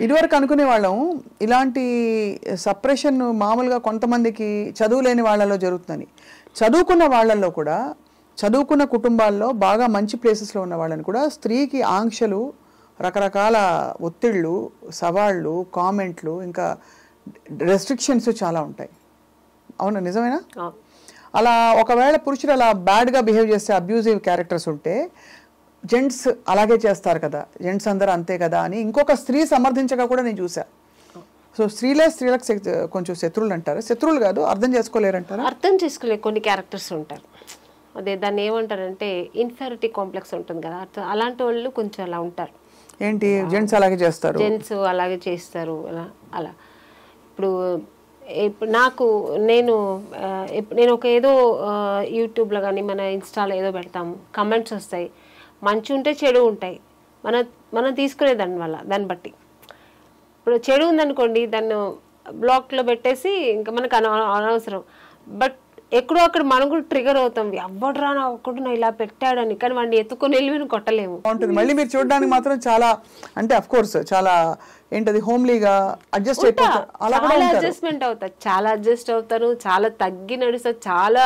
ఇదివరకు అనుకునే వాళ్ళం ఇలాంటి సప్రెషన్ మామూలుగా కొంతమందికి చదువు లేని వాళ్ళలో జరుగుతుందని. చదువుకున్న వాళ్ళల్లో కూడా, చదువుకున్న కుటుంబాల్లో బాగా మంచి ప్లేసెస్లో ఉన్న వాళ్ళని కూడా స్త్రీకి ఆంక్షలు, రకరకాల ఒత్తిళ్ళు, సవాళ్ళు, కామెంట్లు, ఇంకా రెస్ట్రిక్షన్స్ చాలా ఉంటాయి. అవునా, నిజమేనా? అలా ఒకవేళ పురుషులు అలా బ్యాడ్గా బిహేవ్ చేస్తే, అబ్యూజివ్ క్యారెక్టర్స్ ఉంటే జెంట్స్ అలాగే చేస్తారు కదా, జెంట్స్ అందరూ అంతే కదా అని ఇంకొక స్త్రీ సమర్థించగా కూడా నేను చూసా. సో స్త్రీలకు కొంచెం శత్రువులు అంటారు. శత్రువులు కాదు, అర్థం చేసుకోలేరంటారు. అర్థం చేసుకోలే కొన్ని క్యారెక్టర్స్ ఉంటారు. అదే దాన్ని ఏమంటారంటే ఇన్ఫెరిటీ కాంప్లెక్స్ ఉంటుంది కదా, అలాంటి వాళ్ళు కొంచెం అలా ఉంటారు. ఏంటి, జెంట్స్ అలాగే చేస్తారు, జెంట్స్ అలాగే చేస్తారు అలా. ఇప్పుడు నేను ఒక ఏదో యూట్యూబ్లో కానీ మన ఇన్స్టాలో ఏదో పెడతాము, కమెంట్స్ వస్తాయి, మంచి ఉంటే చెడు ఉంటాయి, మనం తీసుకునే దాన్ని బట్టి. ఇప్పుడు చెడు ఉందనుకోండి, దాన్ని బ్లాక్లో పెట్టేసి ఇంకా మనకు అనవసరం. బట్ ఎక్కడో అక్కడ మనం కూడా ట్రిగర్ అవుతాం, ఎవడరా నా ఒక్కడు ఇలా పెట్టాడని, కానీ వాడిని ఎత్తుకొని వెళ్ళి కొట్టలేము. మళ్ళీ మీరు చూడడానికి మాత్రం చాలా, అంటే అఫ్ కోర్స్ చాలా ఏంటది హోమ్లీగా అడ్జస్ట్ అయిపోతారు. చాలా అడ్జస్ట్మెంట్ అవుతారు, చాలా అడ్జస్ట్ అవుతారు, చాలా తగ్గి నడుస్తారు, చాలా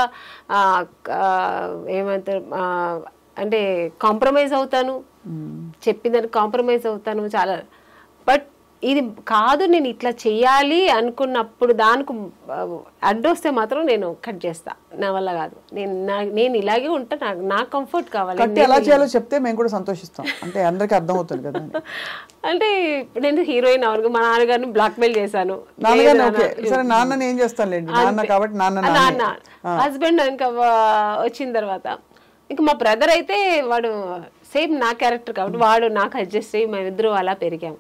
ఏమంటారు అంటే కాంప్రమైజ్ అవుతాను, చెప్పిందని కాంప్రమైజ్ అవుతాను చాలా. బట్ ఇది కాదు, నేను ఇట్లా చెయ్యాలి అనుకున్నప్పుడు దానికి అడ్డొస్తే మాత్రం నేను కట్ చేస్తా. నా వల్ల కాదు, నేను ఇలాగే ఉంటా, నా కంఫర్ట్ కావాలి. ఎలా చేయాలో చెప్తే మేము కూడా సంతోషిస్తాం, అంటే అందరికీ అర్థం అవుతుంది కదా. అంటే నేను హీరోయిన్ అవరు, మా నాన్నగారిని బ్లాక్ మెయిల్ చేశాను. నాన్నని ఏం చేస్తానులేండి, నాన్న కాబట్టి నాన్న హస్బెండ్ ఇంకా వచ్చిన తర్వాత ఇంకా మా బ్రదర్ అయితే వాడు సేమ్ నా క్యారెక్టర్ కాబట్టి వాడు నాకు అడ్జస్ట్ అయ్యి మేమిద్దరు అలా పెరిగాము.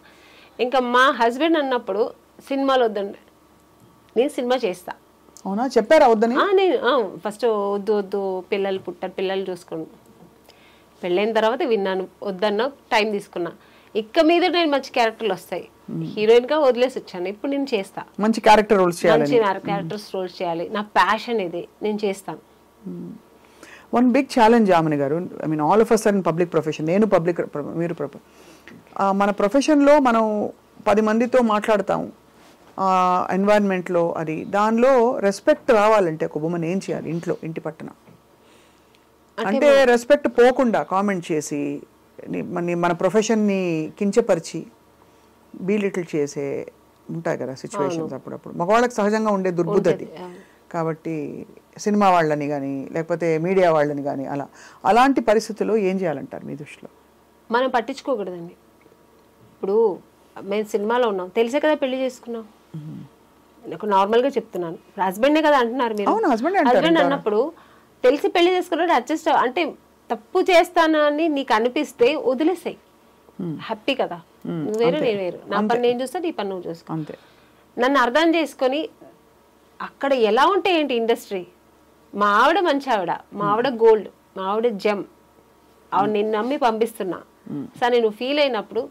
ఇంకా మా హస్బెండ్ అన్నప్పుడు సినిమాలు వద్దండి, నేను సినిమా చేస్తా. అవునా, చెప్పారా వద్దని? నేను ఫస్ట్ వద్దు పిల్లలు పుట్టారు, పిల్లలు చూసుకోండి. పెళ్ళైన తర్వాత విన్నాను, వద్దన్నా టైం తీసుకున్నా. ఇక మీద నేను మంచి క్యారెక్టర్లు వస్తాయి, హీరోయిన్ గా వదిలేసి వచ్చాను. ఇప్పుడు నేను చేస్తా, మంచి క్యారెక్టర్ రోల్స్ చేయాలి, మంచి క్యారెక్టర్స్ రోల్స్ చేయాలి, నా ప్యాషన్ ఇది, నేను చేస్తాను. వన్ బిగ్ ఛాలెంజ్ యామిని గారు, I mean all of us in public profession, నేను పబ్లిక్, మీరు మన ప్రొఫెషన్లో మనం 10 మందితో మాట్లాడతాం ఎన్వైరన్మెంట్లో, అది దానిలో రెస్పెక్ట్ రావాలంటే ఒక ఉమెన్ ఏం చేయాలి ఇంటి పట్టున? అంటే రెస్పెక్ట్ పోకుండా కామెంట్ చేసి మన ప్రొఫెషన్ని కించపరిచి బీలిటిల్ చేసే ఉంటాయి కదా సిచ్యువేషన్స్ అప్పుడప్పుడు. మగవాళ్ళకి సహజంగా ఉండే దుర్బుద్ధి అది. కాబట్టి సినిమా వాళ్ళని కానీ లేకపోతే మీడియా వాళ్ళని కానీ అలాంటి పరిస్థితుల్లో ఏం చేయాలంటారు మీ దృష్టిలో? మనం పట్టించుకోకూడదండి. ఇప్పుడు మేము సినిమాలో ఉన్నాం, తెలిసే కదా పెళ్లి చేసుకున్నాం. నాకు నార్మల్గా చెప్తున్నాను, హస్బెండే కదా అంటున్నారు మీరు. హస్బెండ్ అన్నప్పుడు తెలిసి పెళ్లి చేసుకున్నాడు, అడ్జస్ట్ అంటే తప్పు చేస్తానని నీకు అనిపిస్తే వదిలేసాయి, హ్యాపీ కదా. నువ్వు వేరు నేను వేరు, నా పని నేను చూస్తా, నీ పని నువ్వు చూసుకో. నన్ను అర్థం చేసుకొని అక్కడ ఎలా ఉంటే ఏంటి ఇండస్ట్రీ, మా ఆవిడ మంచి ఆవిడ, మా ఆవిడ గోల్డ్, మా ఆవిడ జెమ్, ఆవిడ నేను నమ్మి పంపిస్తున్నా. సరే నువ్వు ఫీల్ అయినప్పుడు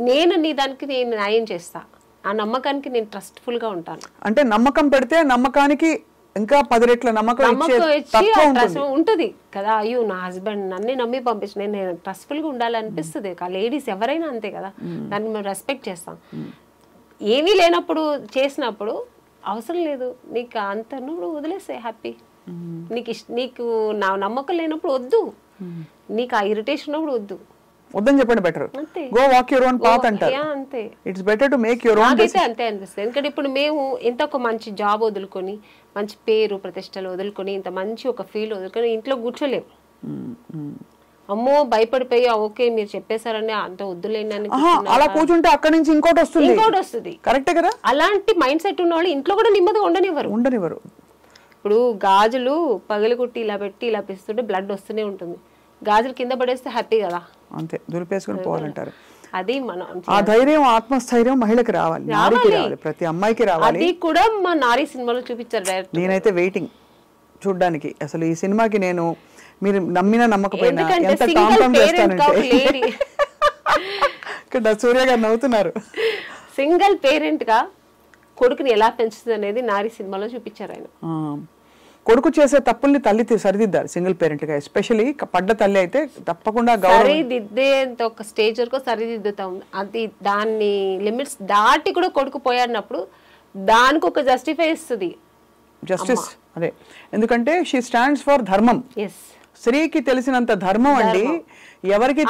నేను నీ దానికి నేను న్యాయం చేస్తా, ఆ నమ్మకానికి నేను ట్రస్ట్ఫుల్ గా ఉంటాను. అంటే నమ్మకం పెడితే నమ్మకానికి ఇంకా 10 రెట్ల నమ్మకం ఉంటుంది కదా. అయ్యో నా హస్బెండ్ నన్ను నమ్మి పంపించి నేను ట్రస్ట్ఫుల్ గా ఉండాలనిపిస్తుంది. లేడీస్ ఎవరైనా అంతే కదా, దాన్ని మేము రెస్పెక్ట్ చేస్తాం. ఏమీ లేనప్పుడు చేసినప్పుడు అవసరం లేదు, నీకు అంత నువ్వు వదిలేసే హ్యాపీ. నీకు నా నమ్మకం లేనప్పుడు వద్దు, నీకు ఆ ఇరిటేషన్ ఉన్నప్పుడు వద్దని చెప్పండి, better go walk your own path అంటారు. అంతే, it's better to make your own. అయితే అంతే అనిపిస్తుంది. ఎందుకంటే ఇప్పుడు మేము ఇంత ఒక మంచి జాబ్ వదులుకొని, మంచి పేరు ప్రతిష్టలు వదులుకొని, ఇంత మంచి ఒక ఫీల్ వదులుకొని ఇంట్లో కూర్చోలేము. అమ్మో భయపడిపోయి ఓకే మీరు చెప్పేశారని అంత వద్దులేని అలా కూర్చుంటే అక్కడి నుంచి ఇంకోటి వస్తుంది. కరెక్టే కదా. అలాంటి మైండ్ సెట్ ఉన్న వాళ్ళు ఇంట్లో కూడా నెమ్మదిగా ఉండనివ్వరు. ఇప్పుడు గాజులు పగలగొట్టి ఇలా పెట్టి ఇలా పిస్తుంటే బ్లడ్ వస్తూనే ఉంటుంది, గాజులు కింద పడేస్తే హ్యాపీ కదా, అంతే దులిపేసుకొని పోవాలంటారు. అది మనం ఆ ధైర్యం, ఆత్మస్థైర్యం మహిళకి రావాలి, ప్రతి అమ్మాయికి రావాలి. అది కూడా మా నారీ సినిమాలో చూపించారు డైరెక్ట్. నేనైతే వెయిటింగ్ చూడ్డానికి. అసలు ఈ సినిమాకి నేను, మీరు నమ్మినా నమ్మకపోయినా ఎంత టామ్ చేస్తానంటే ఇక్కడ సూర్య గారు నవ్వుతున్నారు. సింగిల్ పేరెంట్ గా కొడుకుని ఎలా పెంచుతుంది అనేది నారీ సినిమాలో చూపించారు ఆయన. కొడుకు చేసే తప్పుల్ని తల్లి సరిదిద్దాలి సింగిల్ పేరెంట్ గా, ఎస్పెషలీ పడ్డ తల్లి అయితే తప్పకుండా సరిదిద్దేంత ఒక స్టేజ్ వరకు సరిదిద్దుతాం. అది దాన్ని లిమిట్స్ దాటి కూడా కొడుకు పోయాడినప్పుడు దానికి ఒక జస్టిఫై ఇస్తుంది జస్టిస్. అదే, ఎందుకంటే షీ స్టాండ్స్ ఫర్ ధర్మం. స్త్రీకి తెలిసినంత ధర్మం అండి ఎవరికి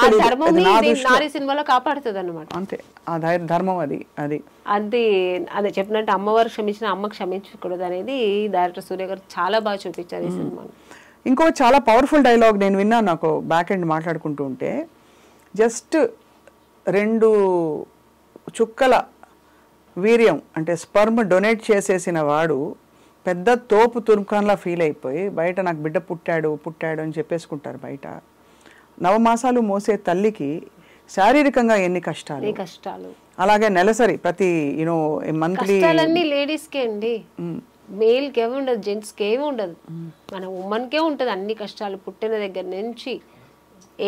నారీ సినిమాలో కాపాడుతుంది అన్నమాట. అంతే, ఆ ధర్మం అది అది అది అదే చెప్పినట్టు అమ్మవారు క్షమించిన అమ్మ క్షమించకూడదు అనేది డైరెక్టర్ సూర్య గారు చాలా బాగా చూపించారు ఈ సినిమాను. ఇంకో చాలా పవర్ఫుల్ డైలాగ్ నేను విన్నాను, నాకు బ్యాక్ ఎండ్ మాట్లాడుకుంటూ ఉంటే, జస్ట్ 2 చుక్కల వీర్యం అంటే స్పర్మ్ డొనేట్ చేసేసిన వాడు పెద్ద తోపు తుర్కాన్లా ఫీల్ అయిపోయి బయట నాకు బిడ్డ పుట్టాడు అని చెప్పేసుకుంటారు బయట. 9 మాసాలు మోసే తల్లికి శారీరకంగా ఎన్ని కష్టాలు, అలాగే నెలసరి ప్రతి మంత్లీ లేడీస్కే అండి, మేల్ కి ఏమి ఉండదు, జెంట్స్ కి ఏమి ఉండదు, మన ఉమెన్ కే ఉంటది అన్ని కష్టాలు. పుట్టిన దగ్గర నుంచి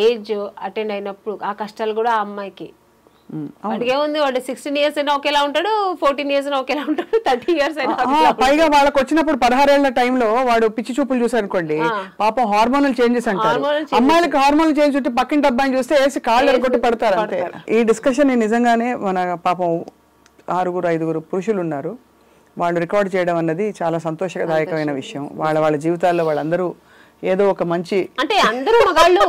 ఏజ్ అటెండ్ అయినప్పుడు ఆ కష్టాలు కూడా ఆ అమ్మాయికి. వాడికే ఉంది, వాడు 16 years అయినా ఒకేలా ఉంటాడు, 14 years అయినా ఒకేలా ఉంటాడు, 30 years అయినా. పైగా వాళ్ళకి వచ్చినప్పుడు 16 ఏళ్ల టైంలో వాడు పిచ్చి చూపులు చూసారనుకోండి, పాపం హార్మోనల్ చేంజెస్ అంటారు. అమ్మాయిలకి హార్మోనల్ చేంజ్ ఉంటే పక్కింటి అబ్బాయిని చూస్తే వేసి కాళ్ళు కొట్టి పడతారు అంతే. ఈ డిస్కషన్ నిజంగానే మన పాపం 6-5 పురుషులు ఉన్నారు, వాళ్ళు రికార్డ్ చేయడం అన్నది చాలా సంతోషదాయకమైన విషయం. వాళ్ళ జీవితాల్లో వాళ్ళందరూ ఏదో ఒక మంచి, అంటే అందరూ మగాళ్ళు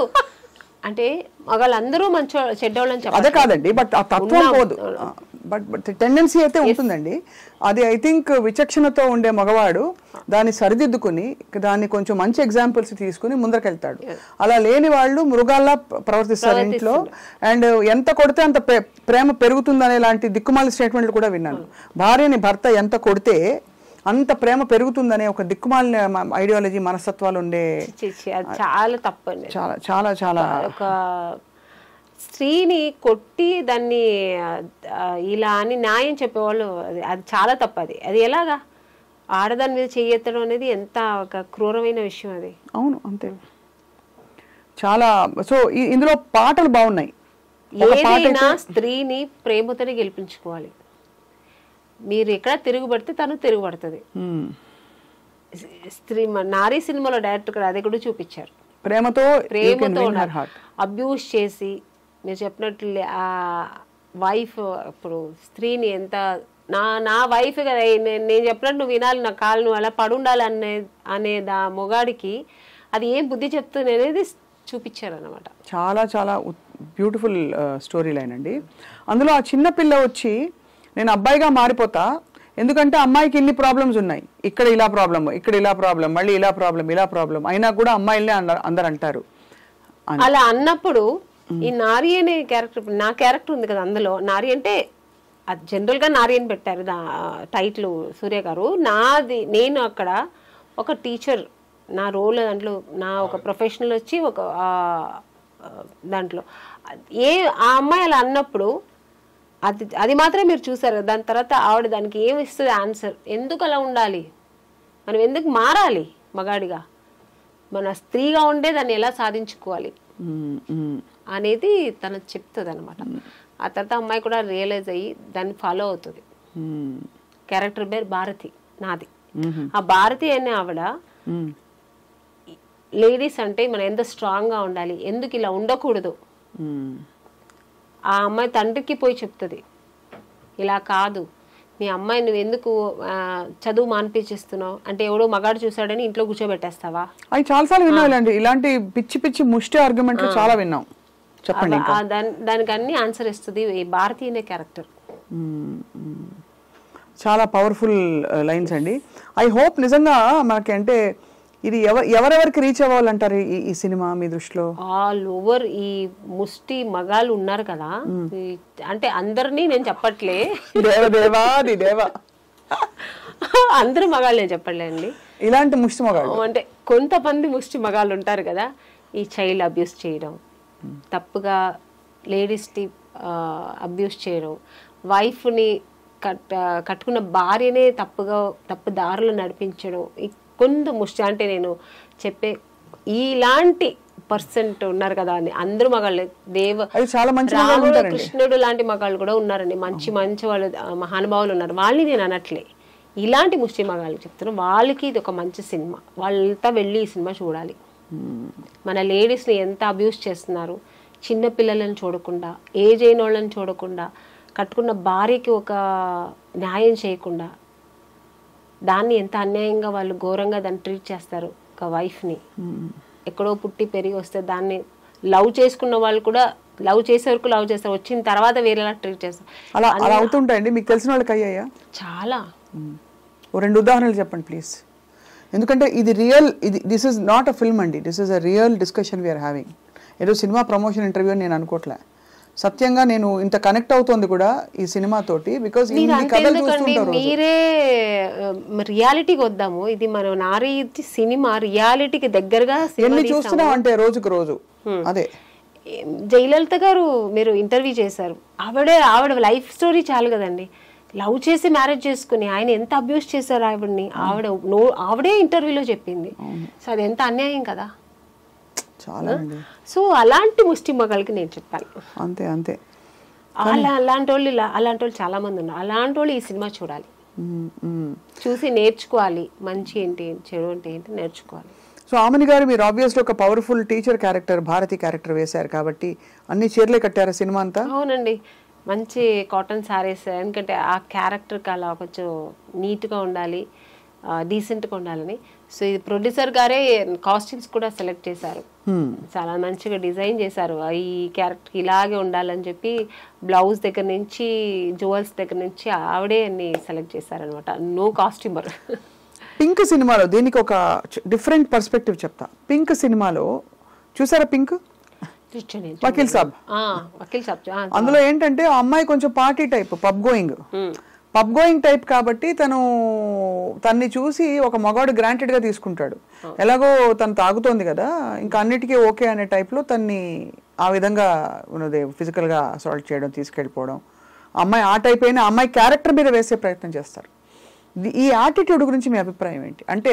అంటే మగాళ్ళందరూ మంచి చెడ్డోళ్ళని చెప్పాలి, అదే కాదండి, బట్ ఆ తత్వం పోదు, బట్ టెండెన్సీ అయితే ఉంటుందండి. అది ఐ థింక్ విచక్షణతో ఉండే మగవాడు దాన్ని సరిదిద్దుకుని దాన్ని కొంచెం మంచి ఎగ్జాంపుల్స్ తీసుకుని ముందరకెళ్తాడు. అలా లేని వాళ్ళు మృగాల్లా ప్రవర్తిస్తారు ఇంట్లో. అండ్ ఎంత కొడితే అంత ప్రేమ పెరుగుతుందనే లాంటి దిక్కుమాలి స్టేట్మెంట్లు కూడా విన్నాను. భార్యని భర్త ఎంత కొడితే అంత ప్రేమ పెరుగుతుందనే ఒక దిక్కుమాలిన ఐడియాలజీ మనస్తత్వాలు ఉండే, చాలా తప్పండి. చాలా చాలా చాలా ఒక స్త్రీని కొట్టి దాన్ని ఇలా అని న్యాయం చెప్పేవాళ్ళు, అది చాలా తప్పది. అది ఎలాగా ఆడదాని మీద చెయ్యెత్తడం అనేది ఎంత ఒక క్రూరమైన విషయం అది. అవును, అంతే. చాలా. సో ఇందులో పాటలు బాగున్నాయి. ఏదైనా స్త్రీని ప్రేమతోనే గెలిపించుకోవాలి. మీరు ఎక్కడ తిరుగుబడితే తను తిరుగుబడుతుంది. స్త్రీ నారీ సినిమాలో డైరెక్టర్ కూడా అదే కూడా చూపించారు. ప్రేమతో అబ్యూస్ చేసి మీరు చెప్పినట్లు ఆ వైఫ్ ఇప్పుడు స్త్రీని ఎంత నా వైఫ్ కదా, నేను చెప్పినట్టు నువ్వు వినాలి, నా కాళ్ళు నువ్వు అలా పడుండాలి అనే మొగాడికి అది ఏం బుద్ధి చెప్తుంది అనేది చూపించారు అన్నమాట. చాలా చాలా బ్యూటిఫుల్ స్టోరీ లైన్ అండి. అందులో ఆ చిన్న పిల్ల వచ్చి నేను అబ్బాయిగా మారిపోతా, ఎందుకంటే అమ్మాయికి ఇన్ని ప్రాబ్లమ్స్ ఉన్నాయి, ఇక్కడ ఇలా ప్రాబ్లమ్, ఇక్కడ ఇలా ప్రాబ్లం, మళ్ళీ ఇలా ప్రాబ్లం అయినా కూడా అమ్మాయిలనే అందరు అంటారు. అలా అన్నప్పుడు ఈ నారి అనే క్యారెక్టర్, నా క్యారెక్టర్ ఉంది కదా అందులో, నారి అంటే అది జనరల్ గా నారి అని పెట్టారు టైటిల్ సూర్య గారు. నేను అక్కడ ఒక టీచర్, నా రోల్ దాంట్లో నా ఒక ప్రొఫెషనల్ వచ్చి ఒక దాంట్లో ఆ అమ్మాయి అలా అన్నప్పుడు అది మాత్రమే మీరు చూసారు. దాని తర్వాత ఆవిడ దానికి ఏమి ఇస్తుంది ఆన్సర్, ఎందుకు అలా ఉండాలి, మనం ఎందుకు మారాలి మగాడిగా, మన స్త్రీగా ఉండే దాన్ని ఎలా సాధించుకోవాలి అనేది తను చెప్తుంది అనమాట. ఆ తర్వాత అమ్మాయి కూడా రియలైజ్ అయ్యి దాన్ని ఫాలో అవుతుంది. క్యారెక్టర్ పేరు భారతి నాది. ఆ భారతి అనే ఆవిడ లేడీస్ అంటే మనం ఎంత స్ట్రాంగ్ గా ఉండాలి, ఎందుకు ఇలా ఉండకూడదు, ఆ అమ్మాయి తండ్రికి పోయి చెప్తుంది, ఇలా కాదు మీ అమ్మాయి నువ్వు ఎందుకు చదువు మాన్పించేస్తున్నావు అంటే, ఎవడో మగాడు చూసాడని ఇంట్లో కూర్చోబెట్టేస్తావా. అవి చాలాసార్లు విన్నాండి, ఇలాంటి పిచ్చి పిచ్చి ముష్టి ఆర్గ్యుమెంట్లు చాలా విన్నాం. చెప్పండి. దానికి అన్ని ఆన్సర్ ఇస్తుంది ఈ భారతీయ క్యారెక్టర్. చాలా పవర్ఫుల్ లైన్స్ అండి. ఐ హోప్ నిజంగా మనకి అంటే ఇది ఎవరెవరికి రీచ్ అవ్వాలంటారు ఈ సినిమా మీ దృష్టిలో? ఆల్ ఓవర్ ఈ ముష్టి మగాళ్ళు ఉన్నారు కదా, అంటే అందరినీ నేను చెప్పట్లే, అందరూ మగాళ్ళు నేను చెప్పట్లేండి, ఇలాంటి ముష్టి మగాళ్ళు అంటే కొంతమంది ముష్టి మగాళ్ళు ఉంటారు కదా, ఈ చైల్డ్ అబ్యూస్ చేయడం, తప్పుగా లేడీస్ని అబ్యూస్ చేయడం, వైఫ్ని కట్టుకున్న భార్యనే తప్పు దారులు నడిపించడం, కొంత ముష్టి అంటే నేను చెప్పే ఇలాంటి పర్సెంట్ ఉన్నారు కదా అని అందరూ మగాళ్ళు, రాముడు కృష్ణుడు లాంటి మగాళ్ళు కూడా ఉన్నారండి, మంచి మంచి వాళ్ళు మహానుభావులు ఉన్నారు, వాళ్ళని నేను అనట్లే. ఇలాంటి ముష్టి మగాళ్ళకి చెప్తున్నాను, వాళ్ళకి ఇది ఒక మంచి సినిమా, వాళ్ళంతా వెళ్ళి ఈ సినిమా చూడాలి. మన లేడీస్ని ఎంత అబ్యూస్ చేస్తున్నారు, చిన్న పిల్లలను చూడకుండా, ఏజ్ అయిన వాళ్ళని చూడకుండా, కట్టుకున్న భార్యకి ఒక న్యాయం చేయకుండా, దాన్ని ఎంత అన్యాయంగా వాళ్ళు ఘోరంగా దాన్ని ట్రీట్ చేస్తారు. ఒక వైఫ్ని ఎక్కడో పుట్టి పెరిగి వస్తే దాన్ని లవ్ చేసుకున్న వాళ్ళు కూడా లవ్ చేసే వరకు లవ్ చేస్తారు, వచ్చిన తర్వాత వేరేలా ట్రీట్ చేస్తారు. అలా అవుతుంటాయండి. మీకు తెలిసిన వాళ్ళకి అయ్యాయా? చాలా. ఓ 2 ఉదాహరణలు చెప్పండి ప్లీజ్. ఎందుకంటే ఇది real, this is not a film అండి, this is a real discussion we are having. ఏదో సినిమా ప్రమోషన్ ఇంటర్వ్యూ అని నేను అనుకోవట్లే. సత్యంగా నేను ఇంత కనెక్ట్ అవుతోంది కూడా ఈ సినిమా తోటి, బికాజ్ మీరే రియాలిటీకి వద్దాము. ఇది మన నారీ సినిమా రియాలిటీకి దగ్గరగా ఎన్ని చూస్తున్నాం అంటే రోజుకు రోజు. అదే జయలలిత గారు మీరు ఇంటర్వ్యూ చేశారు, ఆవిడ లైఫ్ స్టోరీ చాలు కదండి. లవ్ చేసి మ్యారేజ్ చేసుకుని ఆయన ఎంత అబ్యూస్ చేశారు ఆవిడని, ఆవిడే ఇంటర్వ్యూలో చెప్పింది. సో అది ఎంత అన్యాయం కదా. చాలా. సో అలాంటి ముష్టి మగాళ్ళకి నేను చెప్పాను. అంతే అంతే. అలాంటి వాళ్ళు చాలా మంది ఉన్నారు. అలాంటి వాళ్ళు ఈ సినిమా చూడాలి, చూసి నేర్చుకోవాలి. మంచి ఏంటి, చెడు అంటే ఏంటి నేర్చుకోవాలి. సో ఆమని గారు, మీరు ఆబ్వియస్లీ ఒక powerful teacher character, Bharati character వేశారు కాబట్టి అన్ని చీరలే కట్టారా సినిమా అంతా? అవునండి, మంచి కాటన్ శారీస్. ఎందుకంటే ఆ క్యారెక్టర్కి అలా కొంచెం నీట్గా ఉండాలి, డీసెంట్గా ఉండాలని. సో ఇది ప్రొడ్యూసర్ గారే కాస్ట్యూమ్స్ కూడా సెలెక్ట్ చేశారు, చాలా మంచిగా డిజైన్ చేశారు. ఈ క్యారెక్టర్కి ఇలాగే ఉండాలని చెప్పి బ్లౌజ్ దగ్గర నుంచి జ్యువెల్స్ దగ్గర నుంచి ఆవిడే అన్ని సెలెక్ట్ చేశారనమాట. No costumer. పింక్ సినిమాలో దీనికి ఒక డిఫరెంట్ పర్స్పెక్టివ్ చెప్తా. పింక్ సినిమాలో చూసారా? పింక్ వకీల్ సాబ్. అందులో ఏంటంటే ఆ అమ్మాయి కొంచెం party type, pub going type కాబట్టి తన్ని చూసి ఒక మగాడు గ్రాంటెడ్ గా తీసుకుంటాడు. ఎలాగో తను తాగుతోంది కదా, ఇంకా అన్నిటికీ ఓకే అనే టైప్ లో తన్ని ఆ విధంగా ఉన్నది ఫిజికల్ గా అసాల్ట్ చేయడం, తీసుకెళ్ళిపోవడం. అమ్మాయి ఆ టైప్ అయినా అమ్మాయి క్యారెక్టర్ మీద వేసే ప్రయత్నం చేస్తారు. ఈ యాటిట్యూడ్ గురించి మీ అభిప్రాయం ఏంటి? అంటే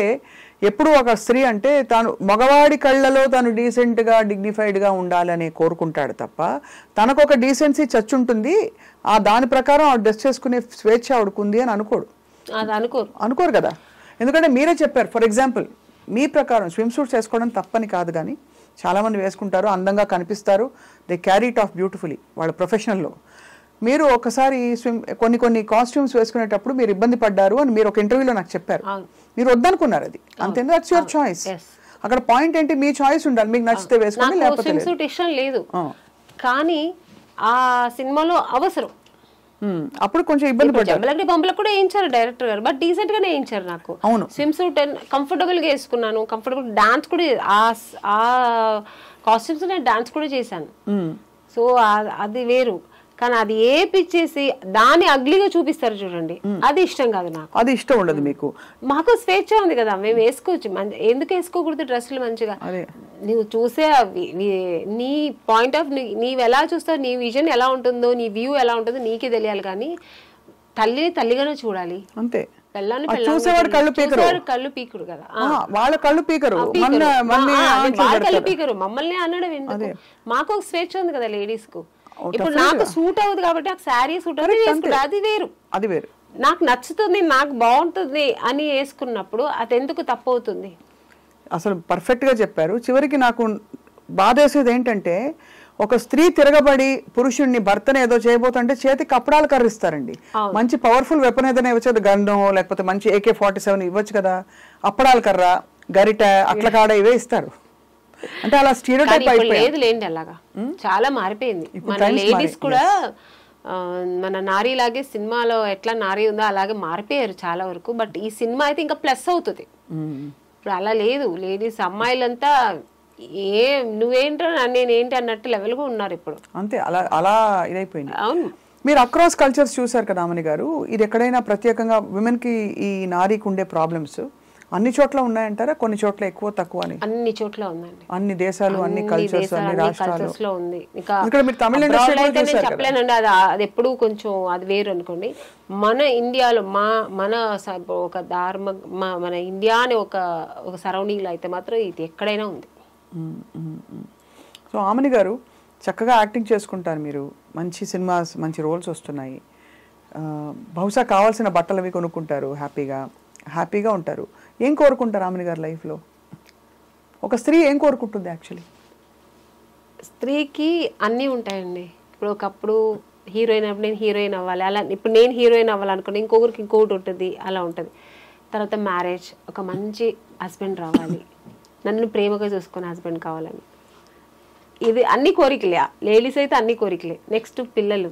ఎప్పుడు ఒక స్త్రీ అంటే తాను మగవాడి కళ్ళలో తాను డీసెంట్గా డిగ్నిఫైడ్గా ఉండాలని కోరుకుంటాడు తప్ప తనకు ఒక డీసెన్సీ చచ్చుంటుంది, ఆ దాని ప్రకారం ఆవిడ డ్రెస్ చేసుకునే స్వేచ్ఛ ఆవిడకుంది అని అనుకోరు కదా. ఎందుకంటే మీరే చెప్పారు, ఫర్ ఎగ్జాంపుల్ మీ ప్రకారం స్విమ్ సూట్స్ వేసుకోవడం తప్పని కాదు, కానీ చాలామంది వేసుకుంటారు, అందంగా కనిపిస్తారు, they carry it of beautifully వాళ్ళ ప్రొఫెషనల్లో. మీరు ఒకసారి కొన్ని కాస్ట్యూమ్స్ వేసుకునేటప్పుడు మీరు ఇబ్బంది పడ్డారు అని మీరు ఒక ఇంటర్వ్యూలో నాకు చెప్పారు. మీరు వద్దనుకున్నారు, అది అంతే, దట్స్ యువర్ చాయిస్. అక్కడ పాయింట్ ఏంటి, మీ చాయిస్ ఉండాలి, మీకు నచ్చితే వేసుకోండి, లేకపోతే ఇష్టం లేదు. కానీ ఆ సినిమాలో అవసరం, అప్పుడు కొంచెం ఇబ్బంది పడ్డారు. బొమ్మలకు కూడా వేయించారు డైరెక్టర్ గారు, బట్ డీసెంట్ గానే వేయించారు. నాకు స్విమ్ సూట్ కంఫర్టబుల్ గా వేసుకున్నాను, కంఫర్టబుల్ డాన్స్ కూడా, ఆ కాస్ట్యూమ్స్ నేను డాన్స్ కూడా చేశాను. సో అది వేరు. కానీ అది ఏపిచ్చేసి దాన్ని అగ్లీగా చూపిస్తారు చూడండి, అది ఇష్టం కాదు నాకు. అది ఇష్టం ఉండదు మీకు. మాకు స్వేచ్ఛ ఉంది కదా, మేము వేసుకోవచ్చు. ఎందుకు వేసుకోకూడదు డ్రెస్సులు మంచిగా? నువ్వు చూసే నీ పాయింట్ ఆఫ్ నీవు ఎలా చూస్తావు, నీ విజన్ ఎలా ఉంటుందో, నీ వ్యూ ఎలా ఉంటుందో నీకే తెలియాలి. కానీ తల్లిగానే చూడాలి అంతే. కళ్ళు పీకుడు కదా, వాళ్ళ కళ్ళు పీకరు, కళ్ళు పీకరు. మమ్మల్ని అనడం ఎందుకు? మాకు ఒక స్వేచ్ఛ ఉంది కదా లేడీస్ కు. ఇప్పుడు నాకు సూట్ అవుతుంది కాబట్టి నాకు శారీ సూట్ అవుతుంది, అది వేరు. నాకు నచ్చుతుంది, నాకు బాగుంటుంది అని వేసుకున్నప్పుడు అది ఎందుకు తప్పు అవుతుంది? అసలు పర్ఫెక్ట్ గా చెప్పారు. చివరికి నాకు బాధేసేది ఏంటంటే, ఒక స్త్రీ తిరగబడి పురుషుడిని, భర్తను ఏదో చేయబోతుంటే చేతికి కప్పడాలు కర్రిస్తారండి. మంచి పవర్ఫుల్ వెపన్ ఏదైనా ఇవ్వచ్చు, గన్ను లేకపోతే మంచి AK-47 ఇవ్వచ్చు కదా, అప్పడాల కర్ర, గరిట, అట్ల కాడ ఇవే ఇస్తారు. అంటే అలా స్టీరియోటైప్ లేదు లేండి, అలాగా చాలా మారిపోయింది. మన లేడీస్ కూడా మన నారీలాగే సినిమాలో ఎట్లా నారీ ఉందో అలాగే మారిపోయారు చాలా వరకు. బట్ ఈ సినిమా అయితే ఇంకా ప్లస్ అవుతుంది. ఇప్పుడు అలా లేదు, లేడీస్ అమ్మాయిలంతా నువ్వేంటో నేనేంటి అన్నట్టు లెవెల్గా ఉన్నారు ఇప్పుడు. అంతే, అలా ఇదైపోయింది. అవును. మీరు అక్రాస్ కల్చర్స్ చూసారు కదా ఆమని గారు, ఇది ఎక్కడైనా ప్రత్యేకంగా విమెన్ కి ఈ నారీకి ఉండే ప్రాబ్లమ్స్ అన్ని చోట్ల ఉన్నాయంటారా? కొన్ని చోట్ల ఎక్కువ తక్కువ అని? అన్ని చోట్ల ఉందండి, అన్ని దేశాలు, అన్ని కల్చర్స్, అన్ని రాష్ట్రాల్లో ఉంది. ఇక్కడ మీరు తమిళ ఇండస్ట్రీలో అయితే నేను చెప్పలేనండి, అది ఎప్పుడు కొంచెం అది వేరు అనుకోండి. మన ఇండియాలో మన ఒక మన ఇండియా అనే ఒక సరౌండింగ్ లో అయితే మాత్రం ఇది ఎక్కడైనా ఉంది. సో ఆమని గారు చక్కగా యాక్టింగ్ చేసుకుంటారు మీరు, మంచి సినిమాస్, మంచి రోల్స్ వస్తున్నాయి. బహుశా కావాల్సిన బట్టలు అవి కొనుక్కుంటారు, హ్యాపీగా ఉంటారు. ఏం కోరుకుంటారు ఆమెని గారు లైఫ్లో? ఒక స్త్రీ ఏం కోరుకుంటుంది యాక్చువల్లీ? స్త్రీకి అన్నీ ఉంటాయండి. ఇప్పుడు ఒకప్పుడు హీరోయిన్ అప్పుడు నేను హీరోయిన్ అవ్వాలి, అలా ఇప్పుడు నేను హీరోయిన్ అవ్వాలనుకోండి, ఇంకొకరికి ఇంకొకటి ఉంటుంది, అలా ఉంటుంది. తర్వాత మ్యారేజ్, ఒక మంచి హస్బెండ్ రావాలి, నన్ను ప్రేమగా చూసుకునే హస్బెండ్ కావాలని, ఇది అన్ని కోరికలే. లేడీస్ అయితే అన్ని కోరికలే. నెక్స్ట్ పిల్లలు,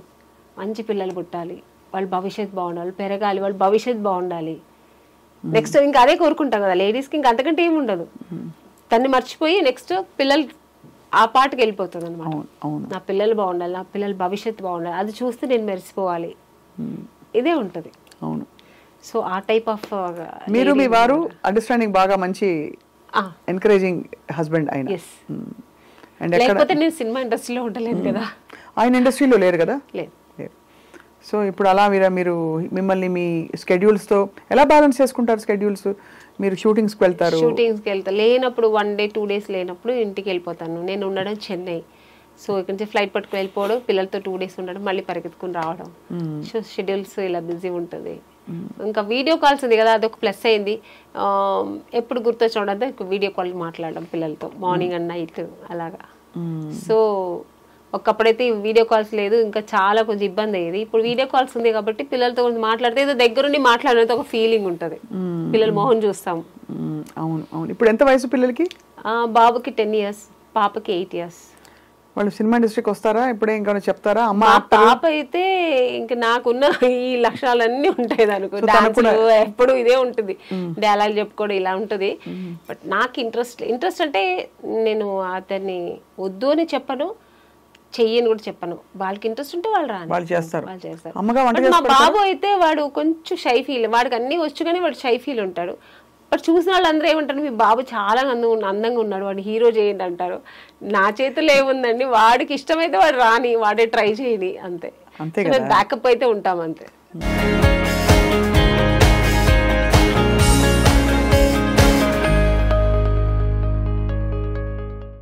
మంచి పిల్లలు పుట్టాలి, వాళ్ళ భవిష్యత్తు బాగుండాలి, పెరగాలి, వాళ్ళ భవిష్యత్తు బాగుండాలి. నెక్స్ట్ ఇంకా అదే కోరుకుంటాం కదా లేడీస్కి, ఇంకా అంతకంటే ఏమి ఉండదు. తన్ని మర్చిపోయి నెక్స్ట్ పిల్లలు ఆ పాటకి వెళ్ళిపోతుంది అనమాట. నా పిల్లలు బాగుండాలి, నా పిల్లల భవిష్యత్తు బాగుండాలి, అది చూస్తే నేను మెరిసిపోవాలి, ఇదే ఉంటుంది. అవును. సో ఆ టైప్ ఆఫ్ మీరు మీ వారు అండర్స్టాండింగ్ బాగా మంచి ఎంకరేజింగ్ హస్బెండ్ అయిన. లేకపోతే నేను సినిమా ఇండస్ట్రీలో ఉండలేను కదా. ఆయన ఇండస్ట్రీలో లేరు కదా? లేదు. సో ఇప్పుడు అలా మీరు మిమ్మల్ని మీ స్కెడ్యూల్స్తో ఎలా బ్యాలెన్స్ చేసుకుంటారు? స్కెడ్యూల్స్ మీరు షూటింగ్స్కి వెళ్తారు? షూటింగ్స్కి వెళ్తాను. లేనప్పుడు 1 day 2 days లేనప్పుడు ఇంటికి వెళ్ళిపోతాను. నేను ఉండడం చెన్నై. సో ఇక్కడ నుంచి ఫ్లైట్ పట్టుకుని వెళ్ళిపోవడం, పిల్లలతో 2 days ఉండడం, మళ్ళీ పరిగెత్తుకుని రావడం. సో షెడ్యూల్స్ ఇలా బిజీ ఉంటుంది. ఇంకా వీడియో కాల్స్ ఉంది కదా, అదొక ప్లస్ అయింది. ఎప్పుడు గుర్తొచ్చినప్పుడంతా వీడియో కాల్ మాట్లాడడం పిల్లలతో, మార్నింగ్ అండ్ నైట్ అలాగా. సో ఒకప్పుడైతే వీడియో కాల్స్ లేదు, ఇంకా చాలా కొంచెం ఇబ్బంది అయ్యేది. ఇప్పుడు వీడియో కాల్స్ ఉంది కాబట్టి పిల్లలతో కొంచెం మాట్లాడితే ఏదో దగ్గరుండి మాట్లాడినంత ఒక ఫీలింగ్ ఉంటుంది. పిల్లల మొహం చూస్తాం. అవును అవును. ఇప్పుడు ఎంత వయసు పిల్లలకి? బాబుకి 10 years, పాపకి 8 years. వాళ్ళు సినిమా ఇండస్ట్రీకి వస్తారా? ఇప్పుడే ఇంకా చెప్తారా? అమ్మ పాప అయితే ఇంకా నాకున్న ఈ లక్షణాలన్నీ ఉంటాయి అనుకో, డాన్స్ ఎప్పుడు ఇదే ఉంటుంది, డైలాగ్ చెప్పుకోవడం ఇలా ఉంటుంది. బట్ నాకు ఇంట్రెస్ట్ అంటే నేను అతన్ని వద్దు అని చెప్పను, చెయ్యని కూడా చెప్పను. వాళ్ళకి ఇంట్రెస్ట్ ఉంటే వాళ్ళు చేస్తారు. మా బాబు అయితే వాడు కొంచెం షై ఫీల్, వాడికి అన్ని వచ్చు కానీ వాడు షై ఫీల్ ఉంటాడు. బట్ చూసిన వాళ్ళందరూ ఏమంటారు, మీ బాబు చాలా అందంగా ఉన్నాడు, వాడు హీరో చేయండి అంటారు. నా చేతిలో ఏముందండి, వాడికి ఇష్టమైతే వాడు రాని, వాడే ట్రై చేయని, అంతే. బ్యాకప్ అయితే ఉంటాం అంతే.